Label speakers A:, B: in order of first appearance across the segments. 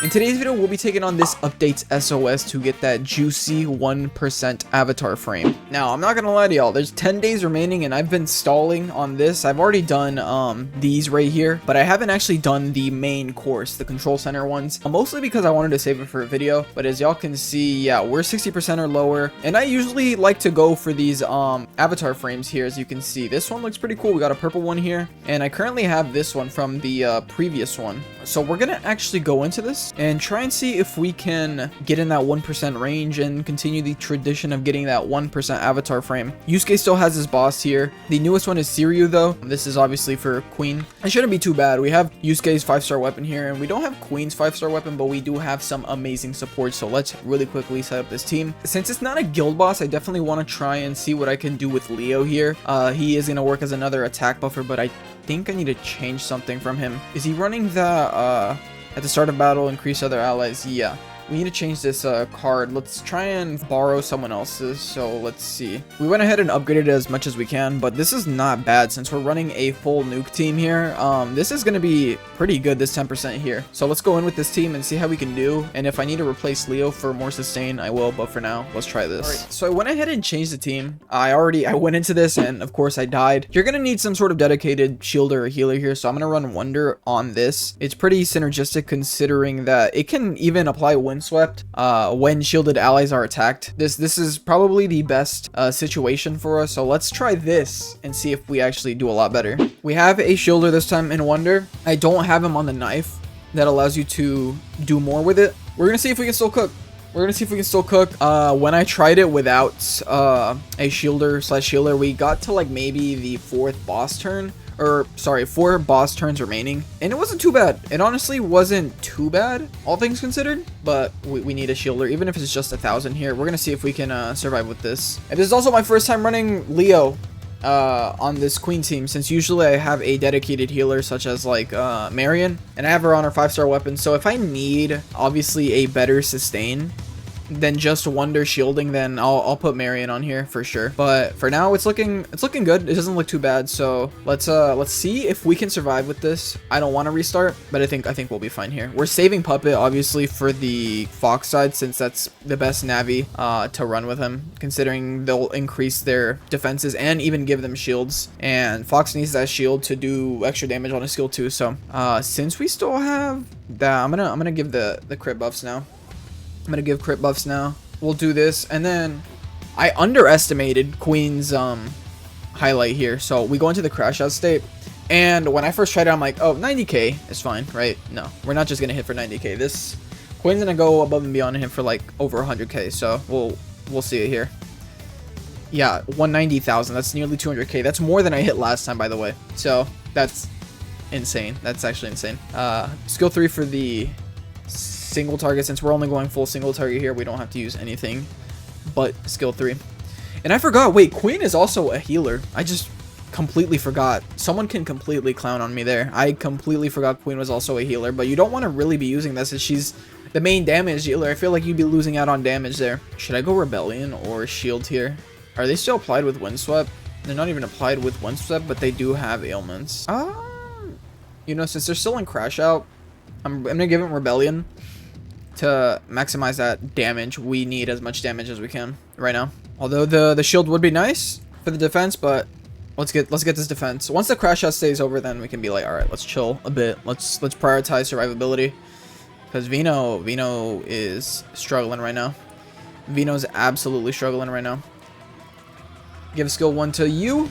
A: In today's video, we'll be taking on this updates SOS to get that juicy 1% avatar frame. Now, I'm not gonna lie to y'all, there's 10 days remaining and I've been stalling on this. I've already done these right here, but I haven't actually done the main course, the control center ones, mostly because I wanted to save it for a video. But as y'all can see, yeah, we're 60% or lower, and I usually like to go for these avatar frames here. As you can see, this one looks pretty cool. We got a purple one here, and I currently have this one from the previous one. So we're gonna actually go into this and try and see if we can get in that 1% range and continue the tradition of getting that 1% avatar frame. Yusuke still has his boss here. The newest one is Siryu though. This is obviously for Queen. It shouldn't be too bad. We have Yusuke's 5-star weapon here, and we don't have Queen's 5-star weapon, but we do have some amazing support. So let's really quickly set up this team. Since it's not a guild boss, I definitely want to try and see what I can do with Leo here. He is going to work as another attack buffer, but I think I need to change something from him. Is he running the at the start of battle increase other allies? Yeah, we need to change this card. Let's try and borrow someone else's. So let's see. We went ahead and upgraded it as much as we can, but this is not bad since we're running a full nuke team here. This is going to be pretty good, this 10% here. So let's go in with this team and see how we can do. And if I need to replace Leo for more sustain, I will. But for now, let's try this. All right, so I went ahead and changed the team. I went into this and of course I died. You're going to need some sort of dedicated shielder or healer here. So I'm going to run Wonder on this. It's pretty synergistic considering that it can even apply Windswept when shielded allies are attacked. This is probably the best situation for us. So let's try this and see if we actually do a lot better. We have a shielder this time in Wonder. I don't have him on the knife that allows you to do more with it. We're gonna see if we can still cook. When I tried it without a shielder/healer, we got to like maybe the 4th boss turn. Or sorry, 4 boss turns remaining, and it wasn't too bad. It honestly wasn't too bad, all things considered, but we need a shielder, even if it's just 1,000 here. We're gonna see if we can survive with this. And this is also my first time running Leo on this Queen team, since usually I have a dedicated healer such as like Marion, and I have her on her 5-star weapon. So if I need obviously a better sustain than just Wonder shielding, then I'll put Marion on here for sure. But for now, it's looking good. It doesn't look too bad. So let's see if we can survive with this. I don't want to restart, but I think we'll be fine here. We're saving Puppet obviously for the Fox side, since that's the best Navi to run with him, considering they'll increase their defenses and even give them shields. And Fox needs that shield to do extra damage on his skill too. So since we still have that, I'm gonna give the crit buffs now. I'm gonna give crit buffs now. We'll do this, and then I underestimated Queen's highlight here. So we go into the crash out state, and when I first tried it, I'm like, oh, 90k is fine, right? No, we're not just gonna hit for 90k. This Queen's gonna go above and beyond him for like over 100k. So we'll see it here. Yeah, 190,000. That's nearly 200k. That's more than I hit last time, by the way. So that's insane. That's actually insane. Skill 3 for the single target. Since we're only going full single target here, we don't have to use anything but skill 3. And I forgot, wait, Queen is also a healer. I just completely forgot. Someone can completely clown on me there. I completely forgot Queen was also a healer, but you don't want to really be using this as she's the main damage healer. I feel like you'd be losing out on damage there. Should I go Rebellion or Shield here? Are they still applied with Windswept? They're not even applied with Windswept, but they do have ailments. You know, since they're still in crash out, I'm gonna give them Rebellion to maximize that damage. We need as much damage as we can right now. Although the shield would be nice for the defense, but let's get this defense. Once the crash out stays over, then we can be like, all right, let's chill a bit. Let's prioritize survivability, because Vino is struggling right now. Vino's absolutely struggling right now. Give skill 1 to you,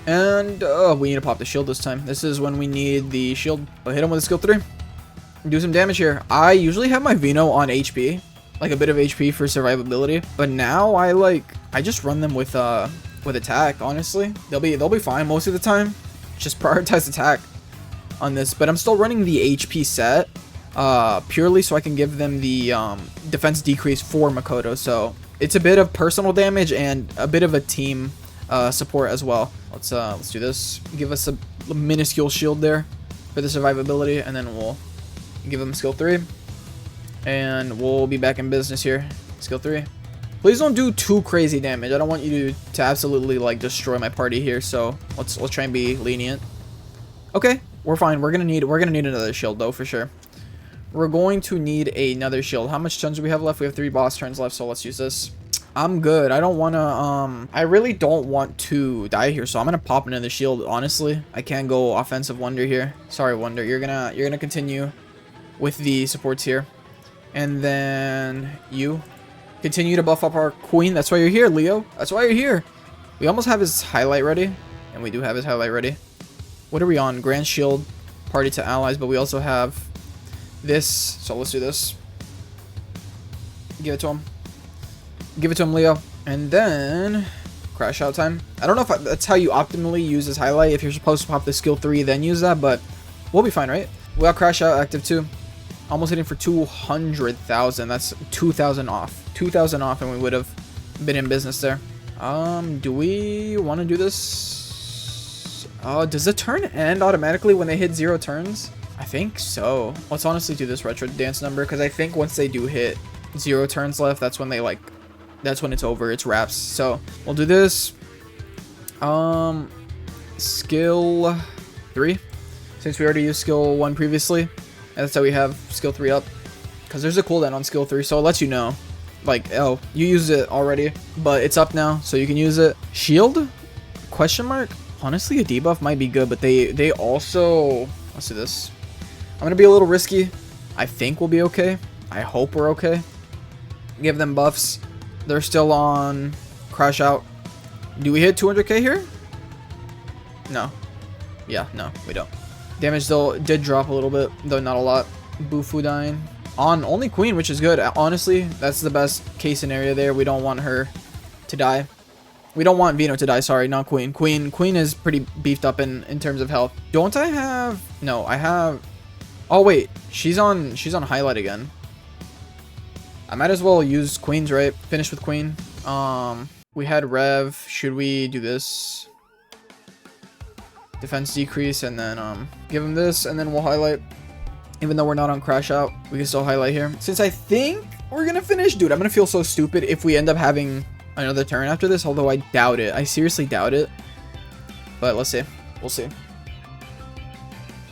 A: and we need to pop the shield this time. This is when we need the shield. But hit him with a skill 3. Do some damage here. I usually have my Vino on HP, like a bit of HP for survivability, but now I just run them with attack. Honestly, they'll be fine most of the time. Just prioritize attack on this, but I'm still running the HP set purely so I can give them the defense decrease for Makoto. So it's a bit of personal damage and a bit of a team support as well. Let's do this. Give us a minuscule shield there for the survivability, and then we'll give him skill 3, and we'll be back in business here. Skill 3. Please don't do too crazy damage. I don't want you to absolutely like destroy my party here. So let's try and be lenient. Okay, we're fine. We're gonna need another shield though for sure. we're going to need another shield. How much turns do we have left? We have 3 boss turns left, so let's use this. I'm good. I don't want to, I really don't want to die here, so I'm going to pop into the shield, honestly. I can't go offensive Wonder here. Sorry, Wonder. You're gonna continue with the supports here. And then you continue to buff up our queen. That's why you're here, Leo. That's why you're here. We almost have his highlight ready, and we do have his highlight ready. What are we on? Grand Shield, party to allies, but we also have this, so let's do this. Give it to him. Give it to him, Leo. And then crash out time. I don't know if that's how you optimally use this highlight. If you're supposed to pop the skill 3, then use that, but we'll be fine, right? We got crash out active too. Almost hitting for 200,000. That's 2,000 off. 2,000 off, and we would have been in business there. Do we want to do this? Does the turn end automatically when they hit 0 turns? I think so. Let's honestly do this retro dance number, because I think once they do hit 0 turns left, that's when they that's when it's over. It's wraps. So we'll do this. Skill 3, since we already used skill 1 previously, and that's how we have skill 3 up, because there's a cooldown on skill 3, so it lets you know, like, oh, you used it already, but it's up now, so you can use it. Shield? Question mark? Honestly, a debuff might be good, but they also, let's do this. I'm gonna be a little risky. I think we'll be okay. I hope we're okay. Give them buffs. They're still on crash out. Do we hit 200k here? No. Yeah, no, we don't. Damage though did drop a little bit, though not a lot. Bufu dying on only queen, which is good. Honestly, that's the best case scenario there. We don't want her to die. We don't want Vino to die. Sorry, not queen. Queen is pretty beefed up in terms of health. Don't I have? No, I have. Oh wait, she's on highlight again. I might as well use queens, right? Finish with queen. We had Rev. Should we do this? Defense decrease, and then give him this, and then we'll highlight. Even though we're not on crash out, we can still highlight here. Since I think we're gonna finish, dude, I'm gonna feel so stupid if we end up having another turn after this, although I doubt it. I seriously doubt it. But let's see. We'll see.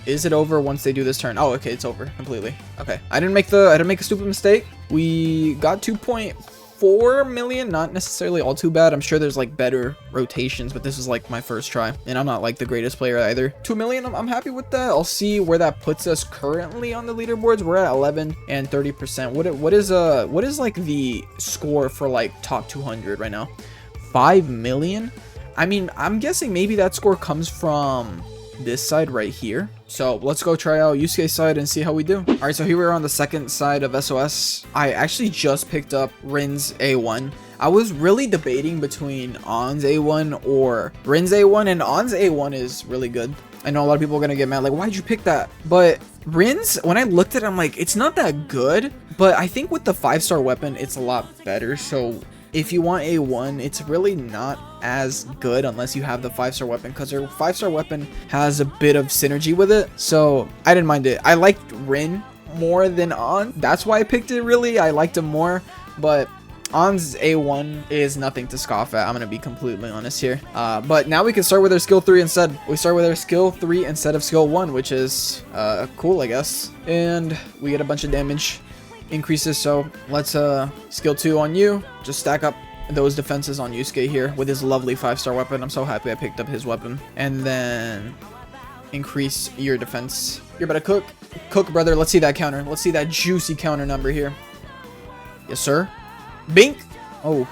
A: Is it over once they do this turn? Oh, okay, it's over completely. Okay, I didn't make a stupid mistake. We got 2.4 million, not necessarily all too bad. I'm sure there's like better rotations, but this is like my first try, and I'm not like the greatest player either. 2 million, I'm happy with that. I'll see where that puts us currently on the leaderboards. We're at 11 and 30%. What is like the score for like top 200 right now? 5 million. I mean, I'm guessing maybe that score comes from this side right here. So let's go try out Yusuke's side and see how we do. All right, so here we're on the second side of SOS. I actually just picked up Rin's A1. I was really debating between On's A1 or Rin's A1, and On's A1 is really good. I know a lot of people are gonna get mad, like, why'd you pick that? But Rin's, when I looked at it, I'm like, it's not that good, but I think with the 5-star weapon, it's a lot better. So if you want A1, it's really not as good unless you have the 5-star weapon, because her 5-star weapon has a bit of synergy with it. So I didn't mind it. I liked Rin more than On. That's why I picked it, really. I liked him more, but On's A1 is nothing to scoff at. I'm going to be completely honest here. But now we can start with our skill 3 instead. We start with our skill 3 instead of skill 1, which is cool, I guess. And we get a bunch of damage increases. So let's skill 2 on you. Just stack up those defenses on Yusuke here with his lovely 5-star weapon. I'm so happy I picked up his weapon. And then increase your defense. You're about to cook, brother. Let's see that counter. Let's see that juicy counter number here. Yes, sir. Bink. Oh,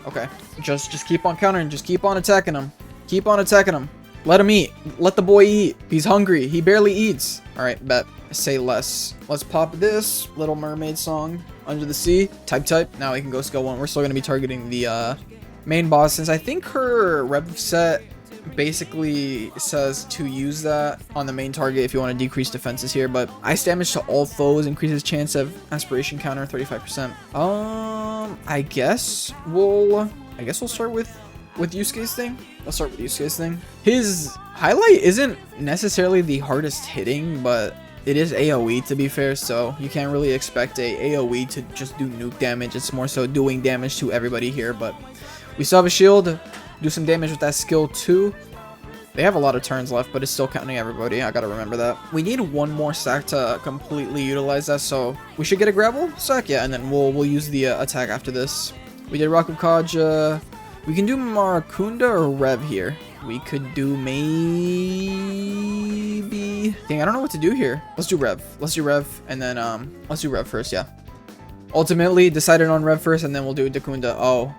A: okay. Just keep on countering. Just keep on attacking him. Keep on attacking him. Let him eat. Let the boy eat. He's hungry. He barely eats. All right, bet. Say less. Let's pop this Little Mermaid song, Under the Sea. Type. Now we can go skill 1. We're still going to be targeting the main boss, since I think her rev set basically says to use that on the main target if you want to decrease defenses here. But ice damage to all foes increases chance of aspiration counter 35%. I guess we'll start with Yusuke's thing. Let's start with Yusuke's thing. His highlight isn't necessarily the hardest hitting, but it is AoE, to be fair, so you can't really expect a AoE to just do nuke damage. It's more so doing damage to everybody here, but we still have a shield. Do some damage with that skill 2. They have a lot of turns left, but it's still counting everybody. I gotta remember that. We need one more sack to completely utilize that, so we should get a gravel sack, yeah, and then we'll use the attack after this. We did Rock of Kaja. We can do Maracunda or Rev here. We could do maybe... Dang, I don't know what to do here. Let's do Rev. Let's do Rev, and then let's do Rev first, yeah. Ultimately, decided on Rev first, and then we'll do Dakunda. Oh,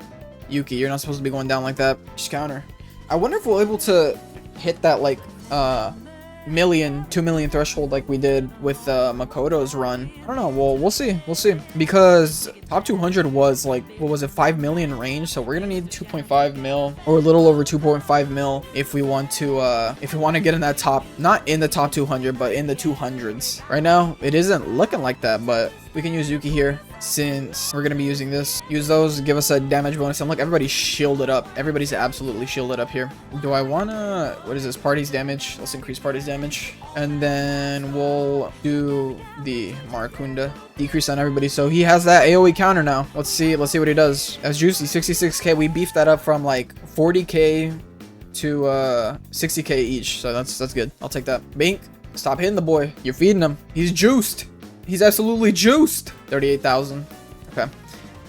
A: Yuki, you're not supposed to be going down like that. Just counter. I wonder if we're able to hit that like 2 million threshold like we did with Makoto's run. I don't know. Well, we'll see. We'll see. Because top 200 was like, what was it, 5 million range? So we're gonna need 2.5 mil or a little over 2.5 mil if we want to get in that top, not in the top 200, but in the 200s. Right now, it isn't looking like that, but we can use Yuki here since we're going to be using this. Use those, give us a damage bonus. And look, everybody's shielded up. Everybody's absolutely shielded up here. Do I want to... What is this? Party's damage. Let's increase party's damage. And then we'll do the Maracunda. Decrease on everybody. So he has that AoE counter now. Let's see what he does. As Juicy, 66k. We beefed that up from like 40k to 60k each. So that's good. I'll take that. Bink. Stop hitting the boy. You're feeding him. He's juiced. He's absolutely juiced. 38,000. Okay.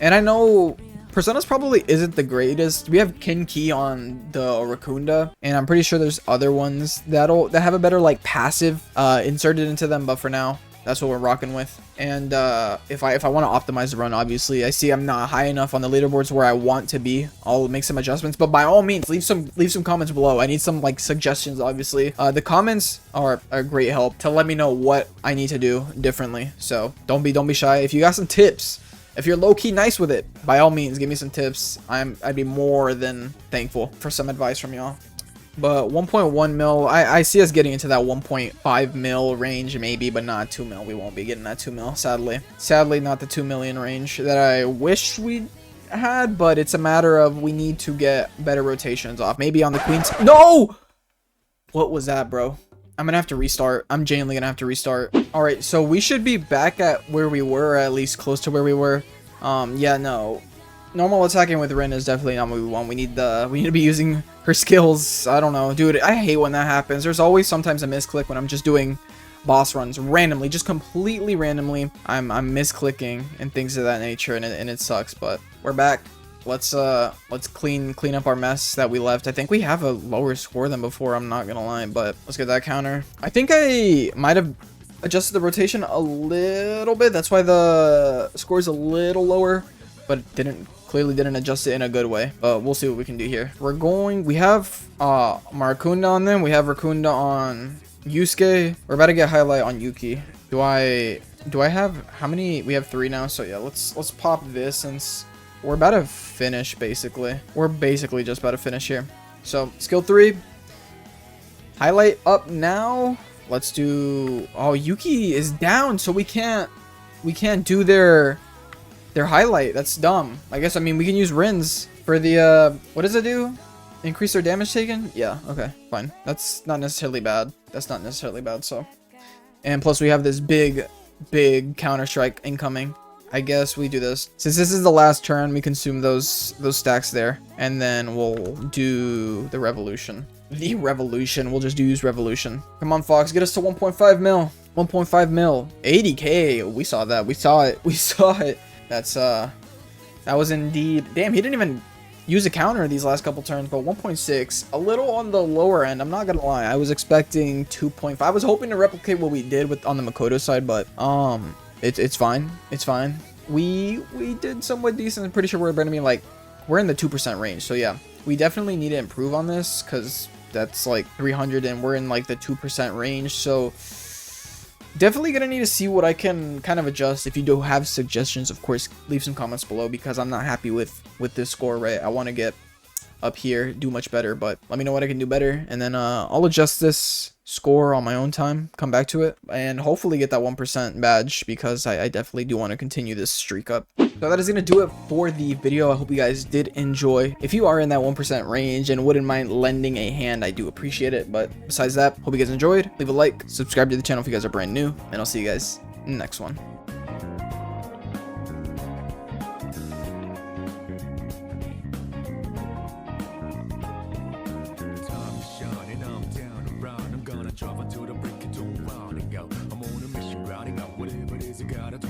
A: And I know Persona's probably isn't the greatest. We have Kinki on the Rakunda, and I'm pretty sure there's other ones that have a better like passive inserted into them, but for now, that's what we're rocking with. And if I want to optimize the run, obviously I see I'm not high enough on the leaderboards where I want to be. I'll make some adjustments, but by all means, leave some comments below. I need some like suggestions. Obviously, the comments are a great help to let me know what I need to do differently. So don't be shy. If you got some tips, if you're low-key nice with it, by all means, give me some tips. I'd be more than thankful for some advice from y'all. But 1.1 mil, I see us getting into that 1.5 mil range maybe, but not 2 mil. We won't be getting that 2 mil, sadly. Sadly, not the 2 million range that I wish we had, but it's a matter of we need to get better rotations off. Maybe on the Queens. No! What was that, bro? I'm gonna have to restart. I'm genuinely gonna have to restart. All right, so we should be back at where we were, or at least close to where we were. Yeah, no. Normal attacking with Rin is definitely not what we want. We need to be using her skills. I don't know, dude. I hate when that happens. There's always sometimes a misclick when I'm just doing boss runs randomly, just completely randomly. I'm misclicking and things of that nature, and it sucks. But we're back. Let's clean up our mess that we left. I think we have a lower score than before. I'm not gonna lie, but let's get that counter. I think I might have adjusted the rotation a little bit. That's why the score is a little lower, but clearly didn't adjust it in a good way. But we'll see what we can do here. We have Maracunda on them. We have Rakunda on Yusuke. We're about to get highlight on Yuki. Do I have how many? We have 3 now. So yeah, let's pop this since we're about to finish basically. We're basically just about to finish here. So skill 3. Highlight up now. Let's do... Oh, Yuki is down, so we can't do their highlight. That's dumb. I guess, I mean, we can use Rin's for the, what does it do? Increase their damage taken? Yeah, okay, fine. That's not necessarily bad. That's not necessarily bad, so. And plus we have this big counter-strike incoming. I guess we do this. Since this is the last turn, we consume those stacks there. And then we'll do the revolution. We'll just use revolution. Come on, Fox, get us to 1.5 mil. 1.5 mil. 80k. We saw that. We saw it. That's that was indeed... Damn, he didn't even use a counter these last couple turns, but 1.6, a little on the lower end. I'm not gonna lie. I was expecting 2.5. I was hoping to replicate what we did on the Makoto side, but it's fine. It's fine. We did somewhat decent. I'm pretty sure we're gonna be like, we're in the 2% range. So yeah, we definitely need to improve on this because that's like 300 and we're in like the 2% range. So definitely gonna need to see what I can kind of adjust. If you do have suggestions, of course, leave some comments below because I'm not happy with this score, right? I want to get up here, do much better, but let me know what I can do better, and then I'll adjust this score on my own time, come back to it, and hopefully get that 1% badge because I definitely do want to continue this streak up. So that is going to do it for the video. I hope you guys did enjoy. If you are in that 1% range and wouldn't mind lending a hand, I do appreciate it. But besides that, hope you guys enjoyed. Leave a like, subscribe to the channel if you guys are brand new, and I'll see you guys in the next one.
B: Time shining on. Gotta